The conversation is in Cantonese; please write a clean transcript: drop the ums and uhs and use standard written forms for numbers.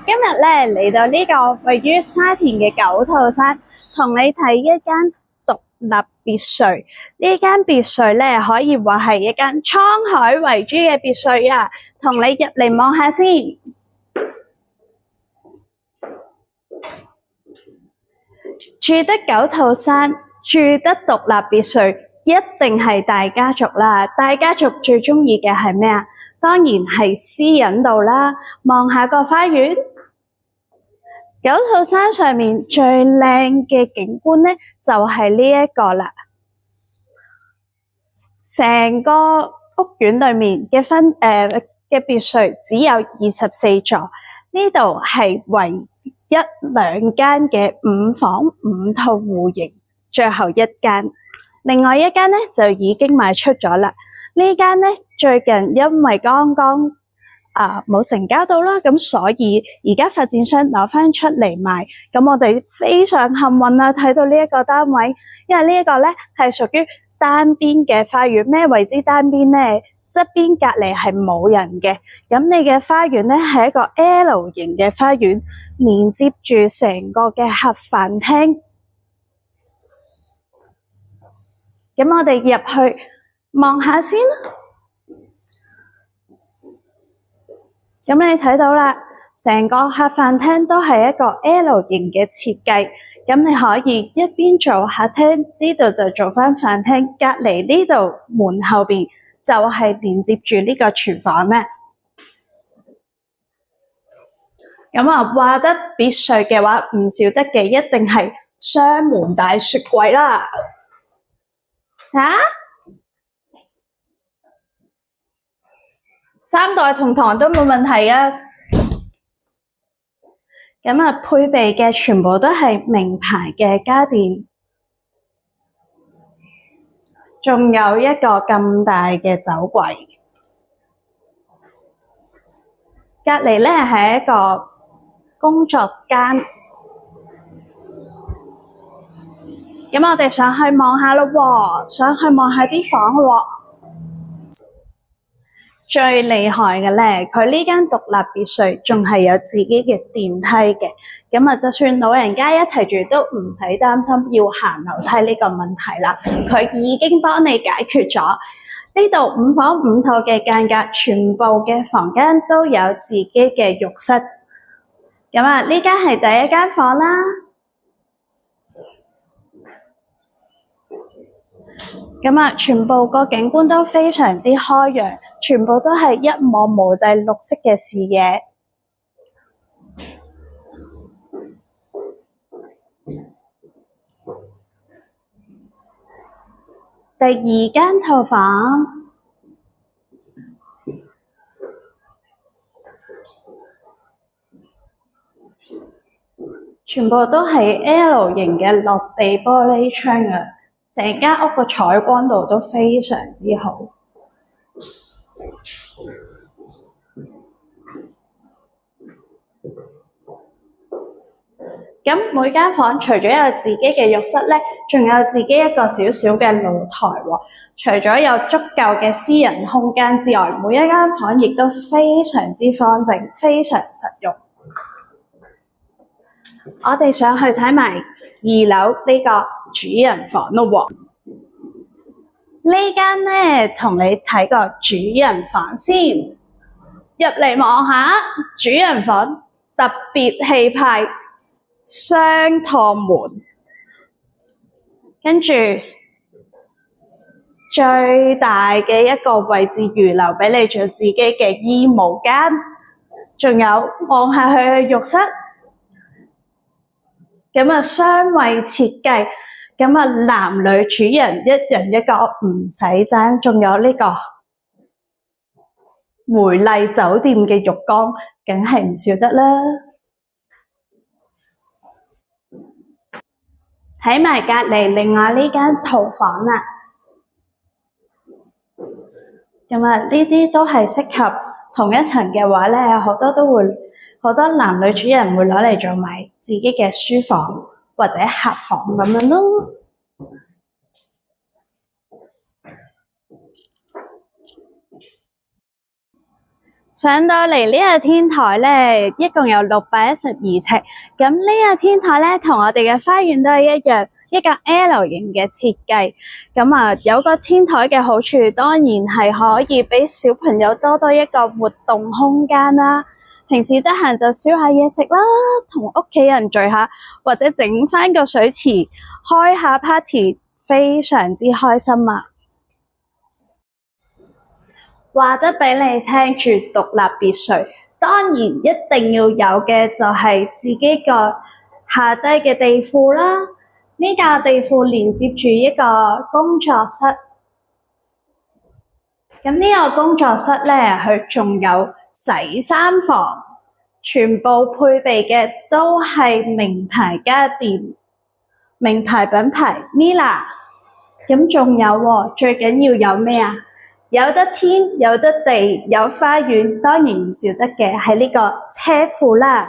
今日咧嚟到呢個位於沙田嘅九肚山，同你睇一間獨立別墅。呢間別墅咧可以話係一間滄海遺珠嘅別墅啊！同你入嚟望下先。住得九肚山，住得獨立別墅，一定係大家族啦！大家族最中意嘅係咩啊？當然係私隱度啦！望下個花園。九肚山上面最靚嘅景觀呢，就係呢一個啦。成個屋苑裏面嘅嘅別墅只有24座，呢度係唯一2間嘅5房5套戶型，最後一間，另外一間呢就已經賣出咗啦。呢間呢最近因為剛剛冇成交到啦，咁所以而家發展商攞翻出嚟賣，咁我哋非常幸運啦，睇到呢一個單位，因為呢一個咧係屬於單邊嘅花園。咩為之單邊呢？側邊隔籬係冇人嘅，咁你嘅花園咧係一個 L 型嘅花園，連接住成個嘅盒飯廳。咁我哋入去望下先啦。咁你睇到啦，成個盒飯廳都係一個 L 型嘅設計，咁你可以一邊做客廳，呢度就做返飯廳，隔離呢度門後邊就係連接住呢個廚房咧。咁話得別墅嘅話，唔少得嘅一定係雙門大雪櫃啦。3代同堂都冇問題啊！咁配備嘅全部都係名牌嘅家電，仲有一個咁大嘅酒櫃，隔離咧係一個工作間。咁我哋上去望下咯喎，上去望下啲房咯喎。最厲害嘅咧，佢呢間獨立別墅仲係有自己嘅電梯嘅，咁就算老人家一齊住都唔使擔心要行樓梯呢個問題啦。佢已經幫你解決咗。呢度5房5套嘅間隔，全部嘅房間都有自己嘅浴室。咁呢間係第一間房啦。咁全部個景觀都非常之開揚，全部都係一望無際綠色嘅視野。第2間套房，全部都係 L 型嘅落地玻璃窗啊！成間屋個採光度都非常之好。咁每間房除咗有自己嘅浴室咧，仲有自己一個小小嘅露台喎。除咗有足夠嘅私人空間之外，每一間房亦都非常之方正，非常實用。我哋上去睇埋2樓呢個主人房咯喎。呢間咧同你睇個主人房先，入嚟望下主人房，特別氣派，雙趟門，跟住最大嘅一個位置預留俾你做自己嘅衣帽間，仲有望下佢嘅浴室。咁雙位設計，咁男女主人一人一個唔使爭，仲有呢個梅麗酒店嘅浴缸，梗係唔少得啦。睇埋隔離另外呢間套房啦。咁呢啲都係適合同一層嘅話咧，好多男女主人會攞嚟做埋自己嘅書房或者客房咁樣咯。上到嚟呢個天台咧，一共有612尺。咁呢個天台咧，同我哋嘅花園都係一樣，一個 L 型嘅設計。咁啊，有個天台嘅好處，當然係可以俾小朋友多一個活動空間啦。平時得閒就燒下嘢食啦，同屋企人聚下，或者整翻個水池，開下 party，非常之開心啊！話得俾你聽住獨立別墅，當然一定要有嘅就係自己個下低嘅地庫啦。呢個地庫連接住一個工作室，咁呢個工作室咧，佢仲有洗衫房，全部配備嘅都係名牌家電，名牌品牌 Mila。咁仲有喎，最緊要有咩啊？有得天，有得地，有花園，當然唔少得嘅係呢個車庫啦。